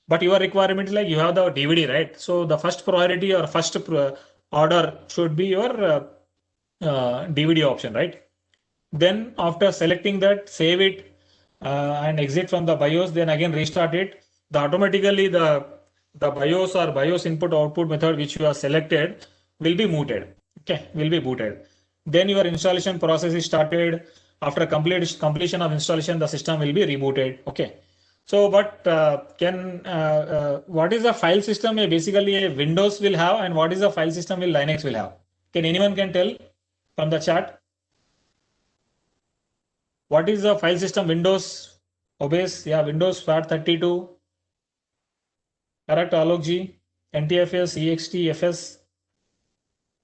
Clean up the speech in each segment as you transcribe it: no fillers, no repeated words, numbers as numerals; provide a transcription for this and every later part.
But your requirement is like you have the DVD, right? So the first priority or first order should be your DVD option, right? Then after selecting that, save it and exit from the BIOS, then again restart it. The automatically the BIOS or BIOS input output method which you have selected will be mooted. Okay, will be booted. Then your installation process is started. After completion of installation, the system will be rebooted. Okay. So, but what is the file system? Basically, a Windows will have, and what is the file system will Linux will have? Can anyone can tell from the chat? What is the file system? Windows obeys, yeah, Windows FAT32, correct, Alok NTFS, EXT, FS.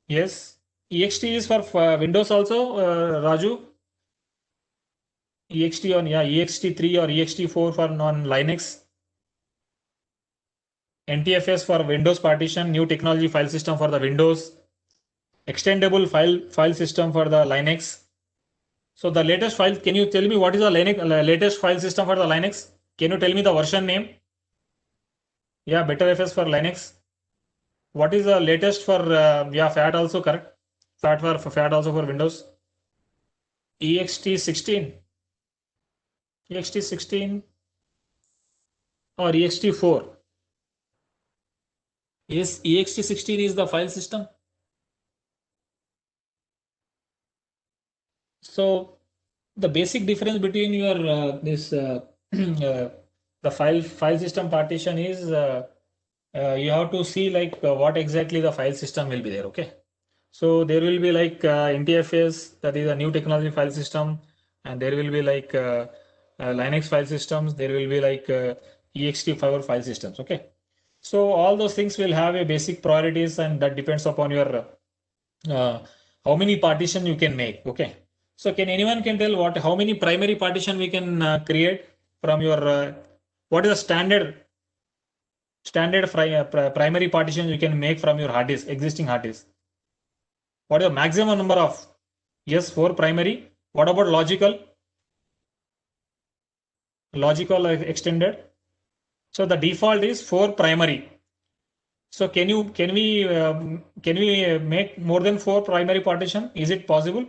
Yes, EXT is for Windows also, Raju. EXT on, yeah, EXT3 or EXT4 for non Linux. NTFS for Windows partition, new technology file system for the Windows. Extendable file system for the Linux. So the latest file, can you tell me what is the latest file system for the Linux? Can you tell me the version name? Yeah, BetterFS for Linux. What is the latest for yeah, FAT also correct? FAT also for Windows. EXT16, EXT16 or EXT4. Yes, EXT16 is the file system. So the basic difference between your this the file system partition is you have to see like what exactly the file system will be there. Okay, so there will be like NTFS, that is a new technology file system, and there will be like Linux file systems. There will be like ext5 file systems. Okay, so all those things will have a basic priorities, and that depends upon your how many partition you can make. Okay, so can anyone can tell what how many primary partition we can create from your what is the standard primary partition you can make from your hard disk, existing hard disk? What is the maximum number of? Yes, 4 primary. What about logical? Logical extended. So the default is 4 primary. So can we make more than 4 primary partition? Is it possible?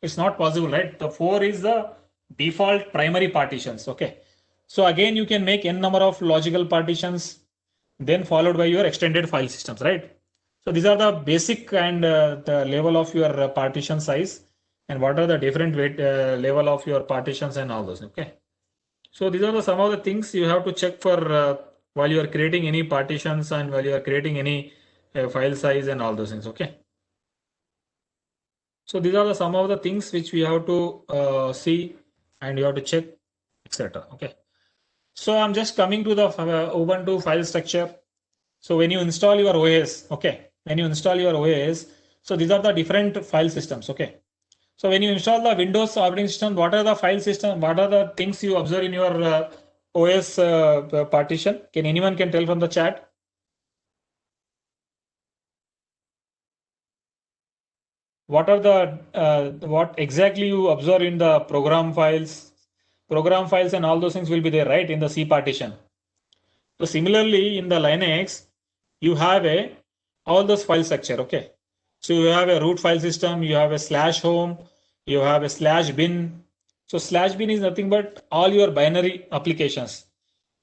It's not possible, right? The 4 is the default primary partitions. Okay. So again, you can make n number of logical partitions, then followed by your extended file systems, right? So these are the basic and the level of your partition size, and what are the different weight level of your partitions and all those. Okay. So these are some of the things you have to check for while you are creating any partitions and while you are creating any file size and all those things. Okay. So these are some of the things which we have to see and you have to check, etc. Okay. So I'm just coming to the Ubuntu file structure. So when you install your OS, okay, when you install your OS, so these are the different file systems. Okay. So when you install the Windows operating system, what are the file system? What are the things you observe in your OS partition? Can anyone can tell from the chat? What are the what exactly you observe in the program files? Program files and all those things will be there, right, in the C partition. So similarly, in the Linux, you have all those file structure. Okay. So you have a root file system, you have a /home, you have a /bin. So /bin is nothing but all your binary applications,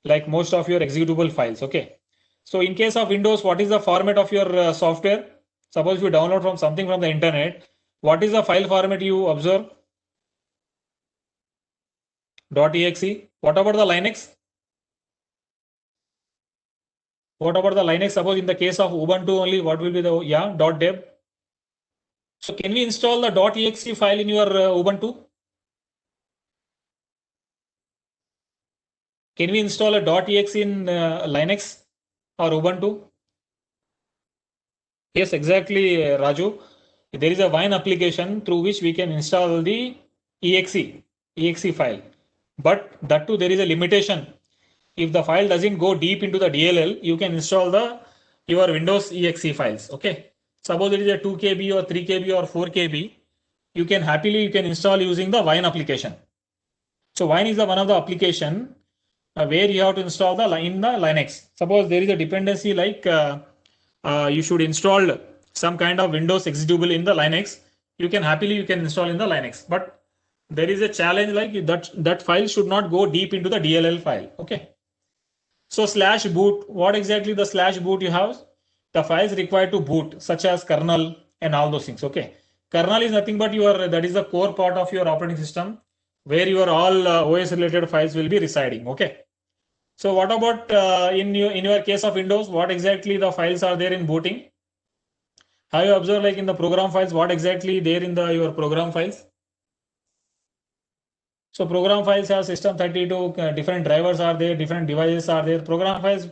like most of your executable files. Okay. So in case of Windows, what is the format of your software? Suppose you download from something from the internet, what is the file format you observe? .exe. What about the Linux? What about the Linux? Suppose in the case of Ubuntu only, what will be the, yeah, .deb. So can we install the .exe file in your Ubuntu? Can we install a .exe in Linux or Ubuntu? Yes, exactly, Raju. There is a Wine application through which we can install the exe file. But that too, there is a limitation. If the file doesn't go deep into the DLL, you can install your Windows exe files. Okay. Suppose it is a 2 KB or 3 KB or 4 KB, you can install using the Wine application. So Wine is one of the application where you have to install in the Linux. Suppose there is a dependency like you should install some kind of Windows executable in the Linux. You can install in the Linux, but there is a challenge like that file should not go deep into the DLL file. Okay. So slash boot, what exactly the slash boot you have? The files required to boot, such as kernel and all those things. Okay. Kernel is nothing but that is the core part of your operating system where your all OS related files will be residing. Okay. So what about in your case of Windows, what exactly the files are there in booting? Have you observed like in the program files, what exactly there in your program files? So program files have system32, different drivers are there, different devices are there. Program files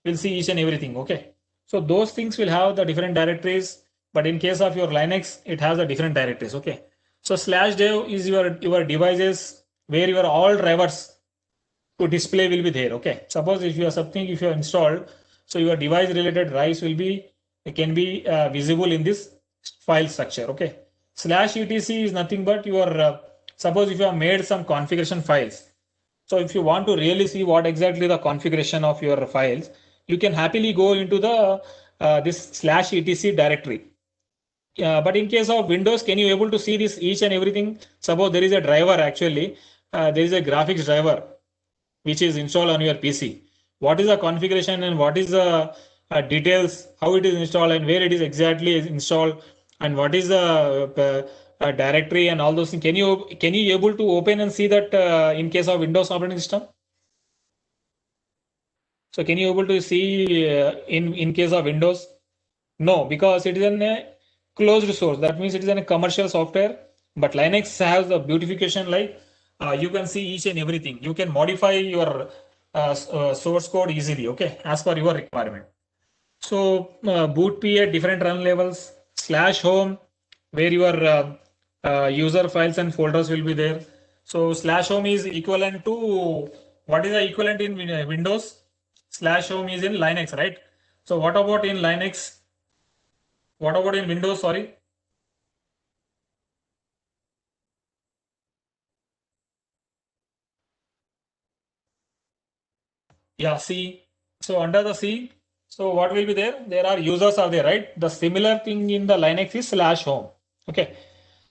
will see each and everything. Okay. So those things will have the different directories, but in case of your Linux, it has the different directories. Okay. So slash dev is your devices where your all drivers to display will be there. Okay. Suppose if you have installed, so your device related drives can be visible in this file structure. Okay. Slash etc is nothing but suppose if you have made some configuration files. So if you want to really see what exactly the configuration of your files, you can happily go into the this slash etc directory. But in case of Windows, can you able to see this each and everything? Suppose there is a driver actually, there is a graphics driver which is installed on your PC. What is the configuration and what is the details, how it is installed and where it is exactly installed and what is the directory and all those things. Can you able to open and see that in case of Windows operating system? So can you able to see in case of Windows? No, because it is a closed source. That means it is a commercial software. But Linux has the beautification like you can see each and everything. You can modify your source code easily, okay, as per your requirement. So boot p at different run levels, slash home, where your user files and folders will be there. So slash home is equivalent to, what is the equivalent in Windows? Slash home is in Linux, right? So what about in Linux? What about in Windows? Sorry. Yeah, C. So under the C, so what will be there? There are users are there, right? The similar thing in the Linux is slash home. Okay.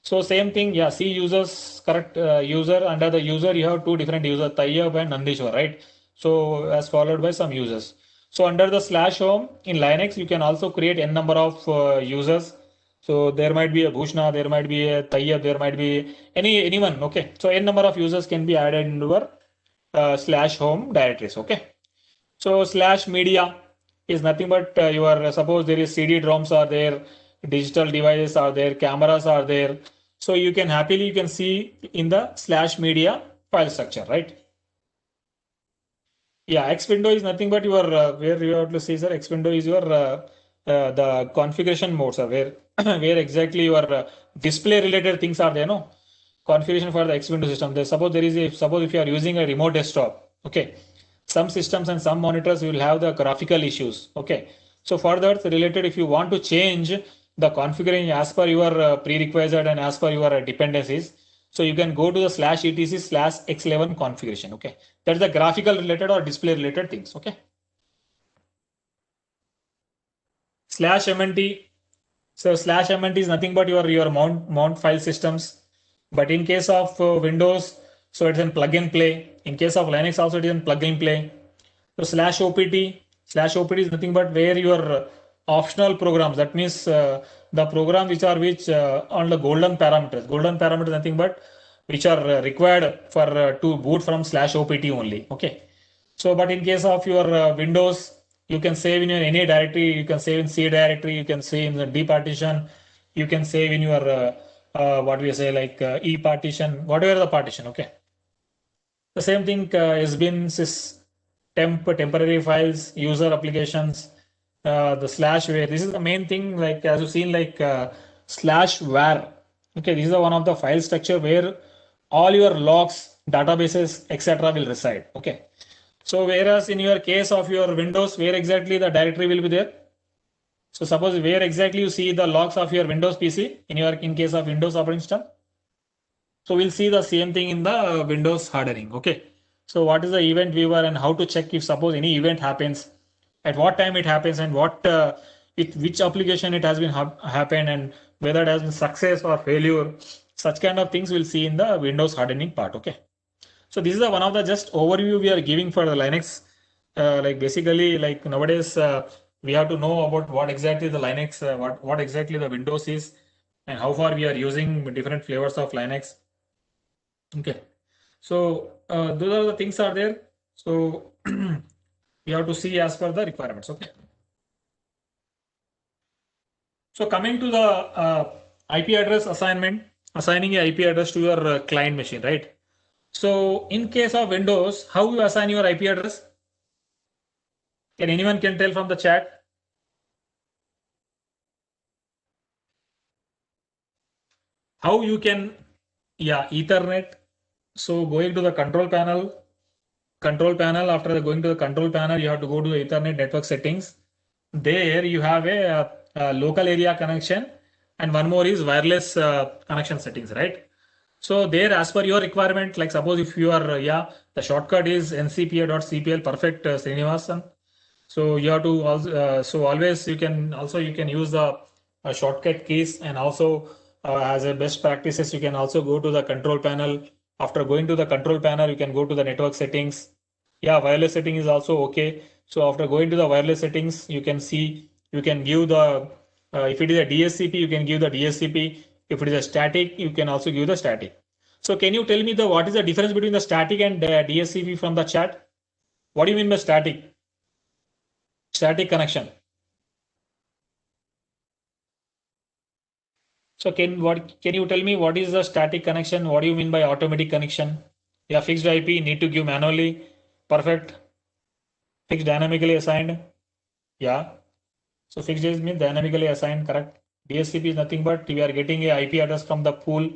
So same thing, yeah, C users, correct, user, under the user, you have two different users, Tayyab and Nandishwar, right? So as followed by some users. So under the slash home in Linux, you can also create n number of users. So there might be a Bhushna, there might be a Tayyab, there might be anyone, okay? So n number of users can be added into your slash home directories, okay? So slash media is nothing but your, suppose there is CD-ROMs are there, digital devices are there, cameras are there. So you can see in the slash media file structure, right? Yeah, X window is nothing but your where you have to see, sir. X window is your the configuration modes, sir, where where exactly your display related things are there. No configuration for the X window system. Suppose if you are using a remote desktop, okay. Some systems and some monitors will have the graphical issues. Okay. So for that related, if you want to change the configuration as per your prerequisite and as per your dependencies, so you can go to the slash etc slash x11 configuration. Okay. That's the graphical related or display related things. Okay. Slash mnt. So slash mnt is nothing but your mount file systems. But in case of Windows, so it's in plug and play. In case of Linux, also it is in plug and play. So slash opt is nothing but where your optional programs. That means the programs which on the golden parameters. Golden parameters nothing but which are required for to boot from slash opt only. Okay. So, but in case of your Windows, you can save in your any directory. You can save in C directory. You can save in the D partition. You can save in your what we say like E partition, whatever the partition. Okay. The same thing has been sys temporary files, user applications, the slash where. This is the main thing. Like as you've seen, like slash var. Okay, this is the one of the file structure where all your logs, databases, etc. will reside. Okay. So whereas in your case of your Windows, where exactly the directory will be there? So suppose where exactly you see the logs of your Windows PC in case of Windows operating system. So we'll see the same thing in the Windows hardening. Okay. So what is the event viewer and how to check if suppose any event happens, at what time it happens and what with which application it has been happened and whether it has been success or failure. Such kind of things we'll see in the Windows hardening part. Okay. So this is the one of the just overview we are giving for the Linux. Like basically, like nowadays we have to know about what exactly the Linux, what exactly the Windows is, and how far we are using different flavors of Linux. Okay. So those are the things are there. So we have to see as per the requirements. Okay. So coming to the IP address assignment, assigning a IP address to your client machine, right? So in case of Windows, how you assign your IP address? Can anyone can tell from the chat? How you can, yeah, Ethernet. So going to the control panel, after going to the control panel, you have to go to the Ethernet network settings. There you have a local area connection and one more is wireless connection settings, right? So there, as per your requirement, like suppose if you are, the shortcut is ncpa.cpl, perfect, Srinivasan. So you have to also, so always you can use the shortcut keys, and also as a best practices, you can also go to the control panel. After going to the control panel, you can go to the network settings. Yeah, wireless setting is also okay. So after going to the wireless settings, you can see, you can give the, if it is a DSCP, you can give the DSCP. If it is a static, you can also give the static. So can you tell me what is the difference between the static and DSCP from the chat? What do you mean by static? Static connection. So can you tell me what is the static connection? What do you mean by automatic connection? Yeah, fixed IP need to give manually. Perfect. Fixed dynamically assigned. Yeah. So fixed is means dynamically assigned, correct? DSCP is nothing but we are getting a IP address from the pool.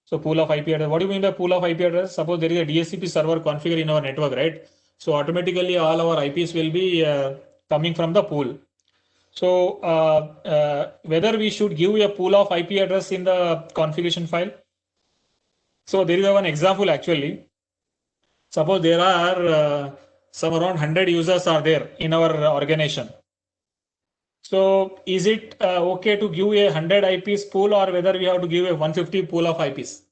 So pool of IP address. What do you mean by pool of IP address? Suppose there is a DSCP server configured in our network, right? So automatically all our IPs will be coming from the pool. So whether we should give a pool of IP address in the configuration file. So there is one example actually. Suppose there are some around 100 users are there in our organization. So is it okay to give a 100 IPs pool, or whether we have to give a 150 pool of IPs?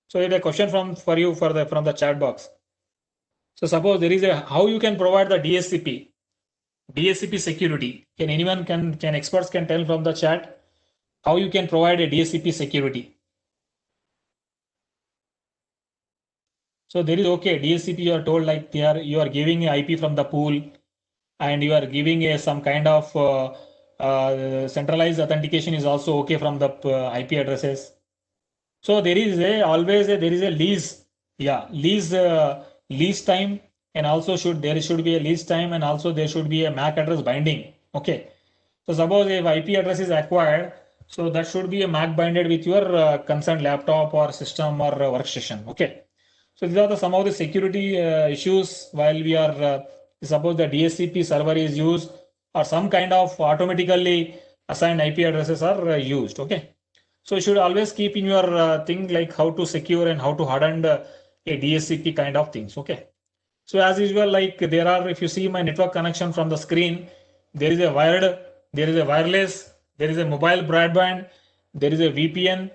So it's a question for you from the chat box. So suppose there is how you can provide the DSCP security. Can anyone can experts can tell from the chat how you can provide a DSCP security? So there is okay DSCP. You are told like you are giving a IP from the pool, and you are giving a some kind of centralized authentication is also okay from the IP addresses. So there is there is a lease, lease time, and also there should be a lease time, and also there should be a MAC address binding. Okay. So suppose if IP address is acquired, so that should be a MAC binded with your concerned laptop or system or workstation. Okay. So these are some of the security issues while we are suppose the DSCP server is used, or some kind of automatically assigned IP addresses are used. Okay. So you should always keep in your thing like how to secure and how to harden a DSCP kind of things. Okay. So as usual, like there are, if you see my network connection from the screen, there is a wired, there is a wireless, there is a mobile broadband, there is a VPN,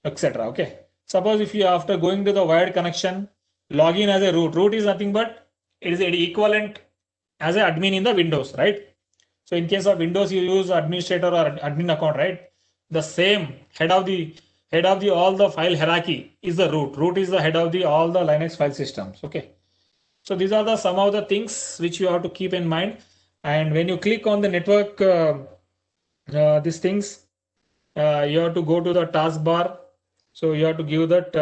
etc. Okay. Suppose if you after going to the wired connection, log in as a root is nothing but it is equivalent as an admin in the Windows, right? So in case of Windows, you use administrator or admin account, right? The same head of the all the file hierarchy is the root. Root is the head of the all the Linux file systems. Okay. So these are some of the things which you have to keep in mind. And when you click on the network, these things, you have to go to the taskbar. So you have to give that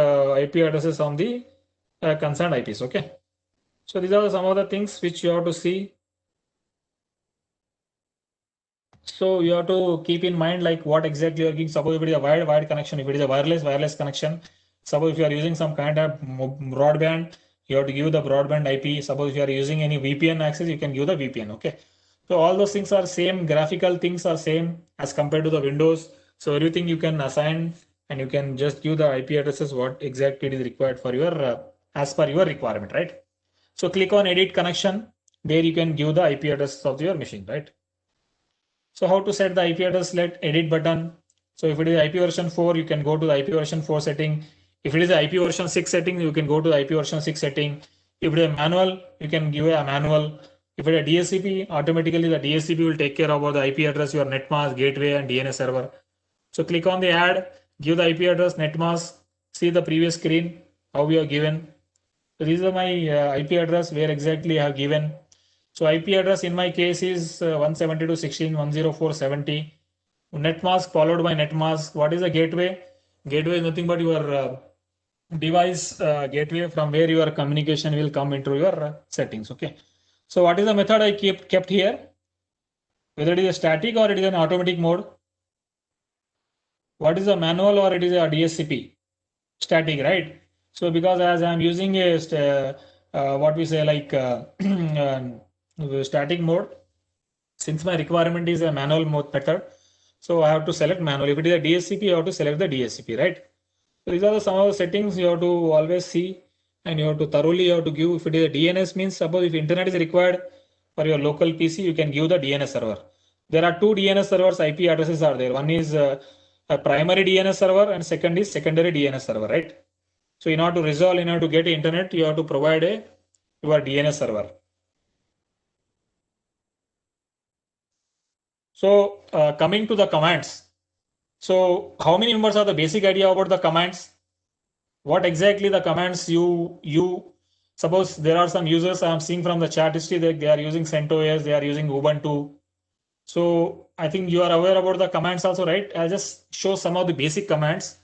IP addresses on the concerned IPs. Okay. So these are some of the things which you have to see. So you have to keep in mind like what exactly you are giving. Suppose if it is a wired connection, if it is a wireless connection. Suppose if you are using some kind of broadband, you have to give the broadband IP. Suppose if you are using any VPN access, you can give the VPN. Okay. So all those things are same. Graphical things are same as compared to the Windows. So everything you can assign and you can just give the IP addresses what exactly it is required for your as per your requirement, right? So click on edit connection. There you can give the IP address of your machine, right? So how to set the IP address? Select edit button. So if it is IP version 4, you can go to the IP version 4 setting. If it is IP version 6 setting, you can go to the IP version 6 setting. If it is a manual, you can give a manual. If it is a DHCP, automatically the DHCP will take care of all the IP address, your netmask, gateway, and DNS server. So click on the add, give the IP address, netmask, see the previous screen, how we are given. So these are my IP address where exactly I have given. So IP address in my case is 172.16.104.70. Netmask followed by netmask. What is a gateway? Gateway is nothing but your device gateway from where your communication will come into your settings. Okay. So what is the method I kept here? Whether it is a static or it is an automatic mode. What is a manual or it is a DHCP? Static, right? So because as I'm using a what we say like static mode, since my requirement is a manual mode method, so I have to select manual. If it is a DHCP, you have to select the DHCP, right? So these are some of the settings you have to always see, and you have to thoroughly you have to give. If it is a DNS, means suppose if internet is required for your local PC, you can give the DNS server. There are two DNS servers IP addresses are there. One is a primary DNS server and second is secondary DNS server, right? So in order to resolve, in order to get internet, you have to provide your DNS server. So coming to the commands. So how many members have the basic idea about the commands? What exactly the commands you suppose there are some users I am seeing from the chat history that they are using CentOS, they are using Ubuntu. So I think you are aware about the commands also, right? I'll just show some of the basic commands